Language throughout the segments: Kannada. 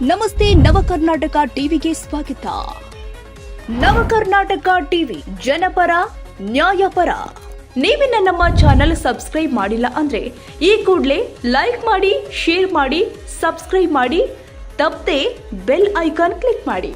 ನಮಸ್ತೆ ನವಕರ್ನಾಟಕ ಟಿವಿಗೆ ಸ್ವಾಗತ. ನವಕರ್ನಾಟಕ ಟಿವಿ ಜನಪರ ನ್ಯಾಯಪರ. ನೀವಿನ್ನ ನಮ್ಮ ಚಾನೆಲ್ ಸಬ್ಸ್ಕ್ರೈಬ್ ಮಾಡಿಲ್ಲ ಅಂದ್ರೆ ಈ ಕೂಡಲೇ ಲೈಕ್ ಮಾಡಿ, ಶೇರ್ ಮಾಡಿ, ಸಬ್ಸ್ಕ್ರೈಬ್ ಮಾಡಿ, ತಪ್ಪದೆ ಬೆಲ್ ಐಕಾನ್ ಕ್ಲಿಕ್ ಮಾಡಿ.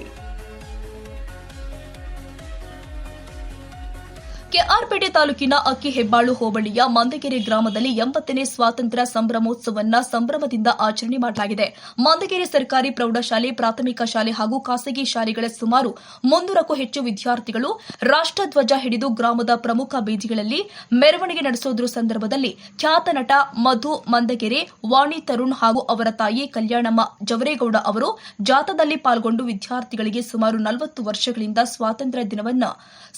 ಕೆಆರ್ಪೇಟೆ ತಾಲೂಕಿನ ಅಕ್ಕಿಹೆಬ್ಬಾಳು ಹೋಬಳಿಯ ಮಂದಗೆರೆ ಗ್ರಾಮದಲ್ಲಿ 80ನೇ ಸ್ವಾತಂತ್ರ್ಯ ಸಂಭ್ರಮೋತ್ಸವವನ್ನು ಸಂಭ್ರಮದಿಂದ ಆಚರಣೆ ಮಾಡಲಾಗಿದೆ. ಮಂದಗೆರೆ ಸರ್ಕಾರಿ ಪ್ರೌಢಶಾಲೆ, ಪ್ರಾಥಮಿಕ ಶಾಲೆ ಹಾಗೂ ಖಾಸಗಿ ಶಾಲೆಗಳ ಸುಮಾರು 300ಕ್ಕೂ ಹೆಚ್ಚು ವಿದ್ಯಾರ್ಥಿಗಳು ರಾಷ್ಟ್ರಧ್ವಜ ಹಿಡಿದು ಗ್ರಾಮದ ಪ್ರಮುಖ ಬೀದಿಗಳಲ್ಲಿ ಮೆರವಣಿಗೆ ನಡೆಸುವುದರ ಸಂದರ್ಭದಲ್ಲಿ ಖ್ಯಾತ ನಟ ಮಧು ಮಂದಗೆರೆ, ವಾಣಿ ತರುಣ್ ಹಾಗೂ ಅವರ ತಾಯಿ ಕಲ್ಯಾಣಮ್ಮ ಜವರೇಗೌಡ ಅವರು ಜಾಥಾದಲ್ಲಿ ಪಾಲ್ಗೊಂಡು ವಿದ್ಯಾರ್ಥಿಗಳಿಗೆ ಸುಮಾರು 40 ವರ್ಷಗಳಿಂದ ಸ್ವಾತಂತ್ರ್ಯ ದಿನವನ್ನು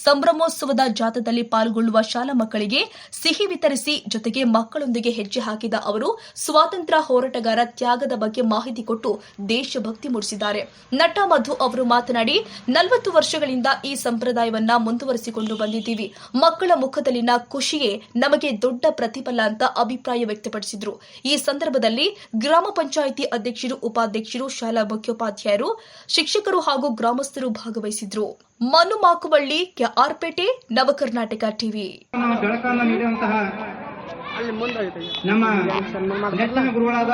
ಸಂಭ್ರಮೋತ್ಸವದ ಜಾಥಾದಲ್ಲಿ ಪಾಲ್ಗೊಳ್ಳುವ ಶಾಲಾ ಮಕ್ಕಳಿಗೆ ಸಿಹಿ ವಿತರಿಸಿ ಜೊತೆಗೆ ಮಕ್ಕಳೊಂದಿಗೆ ಹೆಜ್ಜೆ ಹಾಕಿದ ಅವರು ಸ್ವಾತಂತ್ರ್ಯ ಹೋರಾಟಗಾರ ತ್ಯಾಗದ ಬಗ್ಗೆ ಮಾಹಿತಿ ಕೊಟ್ಟು ದೇಶಭಕ್ತಿ ಮೂಡಿಸಿದ್ದಾರೆ. ನಟ ಮಧು ಅವರು ಮಾತನಾಡಿ 40 ವರ್ಷಗಳಿಂದ ಈ ಸಂಪ್ರದಾಯವನ್ನ ಮುಂದುವರಿಸಿಕೊಂಡು ಬಂದಿದ್ದೀವಿ. ಮಕ್ಕಳ ಮುಖದಲ್ಲಿನ ಖುಷಿಯೇ ನಮಗೆ ದೊಡ್ಡ ಪ್ರತಿಫಲ ಅಂತ ಅಭಿಪ್ರಾಯ ವ್ಯಕ್ತಪಡಿಸಿದರು. ಈ ಸಂದರ್ಭದಲ್ಲಿ ಗ್ರಾಮ ಪಂಚಾಯಿತಿ ಅಧ್ಯಕ್ಷರು, ಉಪಾಧ್ಯಕ್ಷರು, ಶಾಲಾ ಮುಖ್ಯೋಪಾಧ್ಯಾಯರು, ಶಿಕ್ಷಕರು ಹಾಗೂ ಗ್ರಾಮಸ್ಥರು ಭಾಗವಹಿಸಿದ್ರು. ಮನು ಮಾಕುವಳ್ಳಿ, ಕೆಆರ್ಪೇಟೆ, ನವಕರ್ನಾಟಕ ಟಿವಿ. ಬೆಳಕನ್ನು ನೀಡುವಂತಹ ನಮ್ಮ ನೆಚ್ಚಿನ ಗುರುಗಳಾದ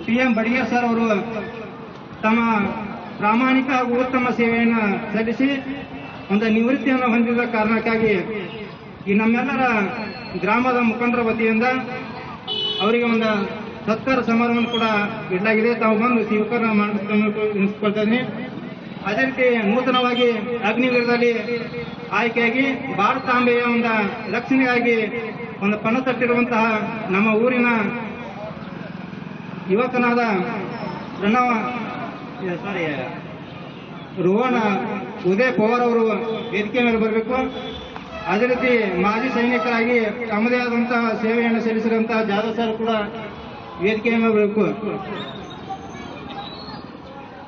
PM ಬಡಿಗೇರ್ ಸರ್ ಅವರು ತಮ್ಮ ಪ್ರಾಮಾಣಿಕ ಹಾಗೂ ಉತ್ತಮ ಸೇವೆಯನ್ನು ಸಲ್ಲಿಸಿ ಒಂದು ನಿವೃತ್ತಿಯನ್ನು ಹೊಂದಿದ ಕಾರಣಕ್ಕಾಗಿ ಈ ನಮ್ಮೆಲ್ಲರ ಗ್ರಾಮದ ಮುಖಂಡರ ವತಿಯಿಂದ ಅವರಿಗೆ ಒಂದು ಸತ್ಕಾರ ಸಮಾರಂಭವನ್ನು ಕೂಡ ಇಡಲಾಗಿದೆ. ತಾವು ಬಂದು ಸ್ವೀಕಾರ ಮಾಡಿಸ್ಕೊಳ್ತೇನೆ. ಅದೇ ರೀತಿ ನೂತನವಾಗಿ ಅಗ್ನಿವೀರದಲ್ಲಿ ಆಯ್ಕೆಯಾಗಿ ಭಾರತಾಂಬೆಯ ಒಂದು ರಕ್ಷಣೆಗಾಗಿ ಒಂದು ಪಣ ತಟ್ಟಿರುವಂತಹ ನಮ್ಮ ಊರಿನ ಯುವಕನಾದ ರೋಹಣ ಉದಯ್ ಪವಾರ್ ಅವರು ವೇದಿಕೆ ಮೇಲೆ ಬರಬೇಕು. ಅದೇ ರೀತಿ ಮಾಜಿ ಸೈನಿಕರಾಗಿ ತಮ್ಮದೇ ಆದಂತಹ ಸೇವೆಯನ್ನು ಸಲ್ಲಿಸಿರುವಂತಹ ಜಾಧವ್ ಸರ್ ಕೂಡ ವೇದಿಕೆ ಮೇಲೆ ಬರಬೇಕು.